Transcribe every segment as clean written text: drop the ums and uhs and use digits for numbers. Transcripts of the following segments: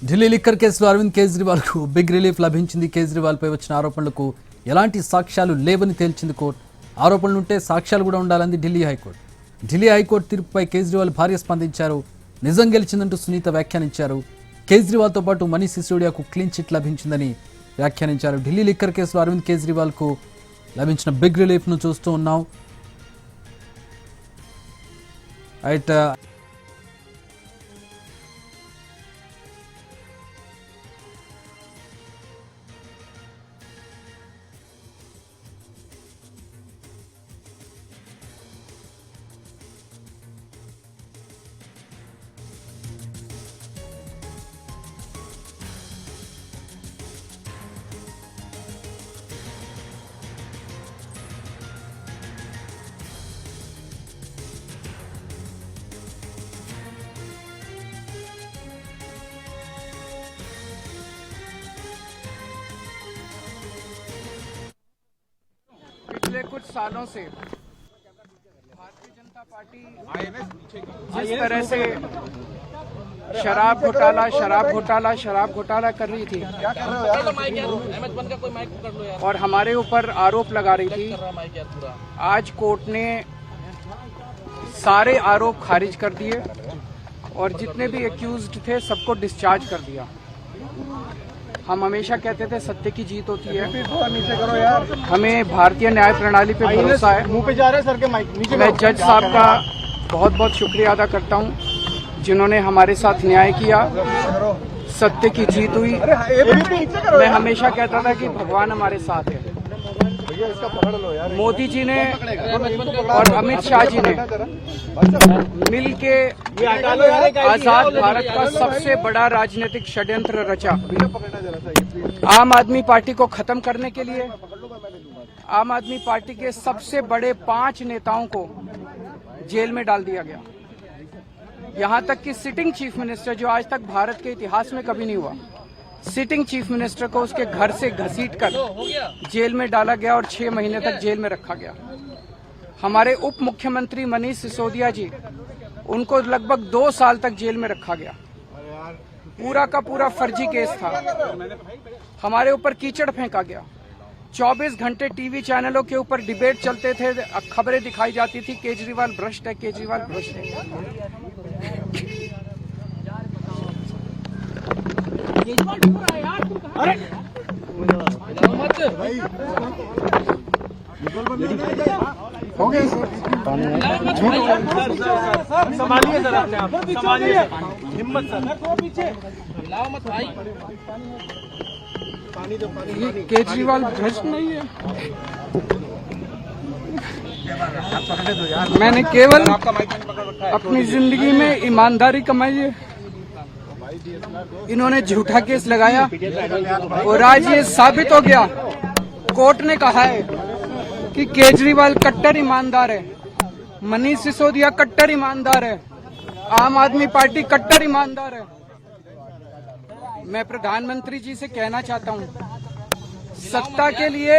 Delhi liquor కేసులో అరవింద్ కేజ్రీవాల్ కు big relief లభించింది. కేజ్రీవాల్ పై వచ్చిన ఆరోపణలకు ఎలాంటి సాక్ష్యాలు లేవని తేల్చింది కోర్టు. ఆరోపణలుంటే సాక్ష్యాలు కూడా ఉండాలని ఢిల్లీ హైకోర్టు. ఢిల్లీ హైకోర్టు తీర్పుపై కేజ్రీవాల్ భార్య స్పందించారు. నిజం గెలిచిందంటూ సునీత వ్యాఖ్యానించారు. కేజ్రీవాల్తో పాటు మనీష్ సిసోడియాకు క్లీన్ చిట్ లభించిందని వ్యాఖ్యానించారు. ఢిల్లీ లిక్కర్ కేసులో అరవింద్ కేజ్రీవాల్ కు లభించిన బిగ్ రిలీఫ్ ను చూస్తూ ఉన్నాం. రైట్, पिछले कुछ सालों से भारतीय जनता पार्टी जिस तरह से शराब घोटाला कर रही थी और हमारे ऊपर आरोप लगा रही थी, आज कोर्ट ने सारे आरोप खारिज कर दिए और जितने भी एक्यूज्ड थे सबको डिस्चार्ज कर दिया। हम हमेशा कहते थे सत्य की जीत होती है। हमें भारतीय न्याय प्रणाली पे भरोसा है। मुंह पे जा रहे सर के माइक नीचे। मैं जज साहब का बहुत बहुत शुक्रिया अदा करता हूं जिन्होंने हमारे साथ न्याय किया, सत्य की जीत हुई। मैं हमेशा कहता था कि भगवान हमारे साथ है। मोदी जी ने और अमित शाह जी ने मिल के आजाद भारत का सबसे बड़ा राजनीतिक षड्यंत्र रचा। आम आदमी पार्टी को खत्म करने के लिए आम आदमी पार्टी के सबसे बड़े 5 नेताओं को जेल में डाल दिया गया। यहां तक कि सिटिंग चीफ मिनिस्टर, जो आज तक भारत के इतिहास में कभी नहीं हुआ, सिटिंग चीफ मिनिस्टर को उसके घर से घसीटकर जेल में डाला गया और 6 महीने तक जेल में रखा गया। हमारे उप मुख्यमंत्री मनीष सिसोदिया जी, उनको लगभग 2 साल तक जेल में रखा गया। पूरा का पूरा फर्जी केस था। हमारे ऊपर कीचड़ फेंका गया। 24 घंटे टीवी चैनलों के ऊपर डिबेट चलते थे, खबरें दिखाई जाती थी केजरीवाल भ्रष्ट है, केजरीवाल भ्रष्ट है। हो गया संभालिए सर, अपने आप संभालिए, हिम्मत सर, पीछे लाओ मत भाई। ये केजरीवाल भ्रष्ट नहीं है। मैंने केवल अपनी जिंदगी में ईमानदारी कमाई है। इन्होंने झूठा केस लगाया और आज ये साबित हो गया। कोर्ट ने कहा है कि केजरीवाल कट्टर ईमानदार है, मनीष सिसोदिया कट्टर ईमानदार है, आम आदमी पार्टी कट्टर ईमानदार है। मैं प्रधानमंत्री जी से कहना चाहता हूं, सत्ता के लिए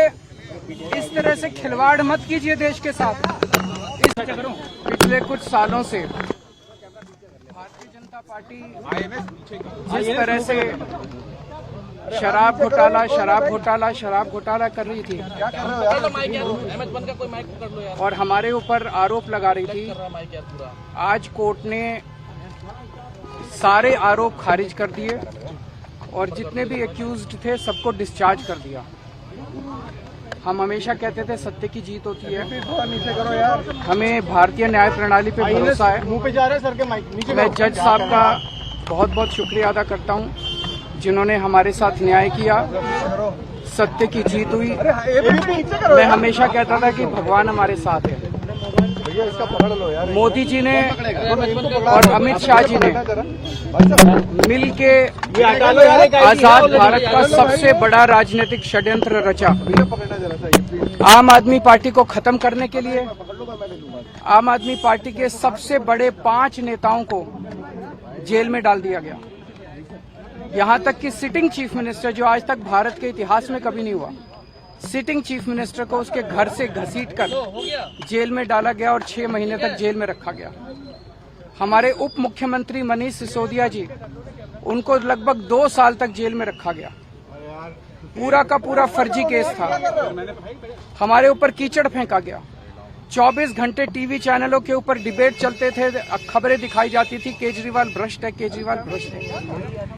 इस तरह से खिलवाड़ मत कीजिए देश के साथ। पिछले कुछ सालों से भारतीय जनता पार्टी जिस तरह से शराब घोटाला कर रही थी और हमारे ऊपर आरोप लगा रही थी, आज कोर्ट ने सारे आरोप खारिज कर दिए और जितने भी एक्यूज्ड थे सबको डिस्चार्ज कर दिया। हम हमेशा कहते थे सत्य की जीत होती है। हमें भारतीय न्याय प्रणाली पे भरोसा है। मुंह पे जा रहे सर के माइक नीचे। मैं जज साहब का बहुत बहुत शुक्रिया अदा करता हूं जिन्होंने हमारे साथ न्याय किया, सत्य की जीत हुई। मैं हमेशा कहता था कि भगवान हमारे साथ है। मोदी जी ने और अमित शाह जी ने मिल के आजाद भारत का सबसे बड़ा राजनीतिक षड्यंत्र रचा। आम आदमी पार्टी को खत्म करने के लिए आम आदमी पार्टी के सबसे बड़े 5 नेताओं को जेल में डाल दिया गया। यहां तक कि सिटिंग चीफ मिनिस्टर, जो आज तक भारत के इतिहास में कभी नहीं हुआ, सिटिंग चीफ मिनिस्टर को उसके घर से घसीटकर जेल में डाला गया और 6 महीने तक जेल में रखा गया। हमारे उप मुख्यमंत्री मनीष सिसोदिया जी, उनको लगभग 2 साल तक जेल में रखा गया। पूरा का पूरा फर्जी केस था। हमारे ऊपर कीचड़ फेंका गया। 24 घंटे टीवी चैनलों के ऊपर डिबेट चलते थे, खबरें दिखाई जाती थी केजरीवाल भ्रष्ट है, केजरीवाल भ्रष्ट है।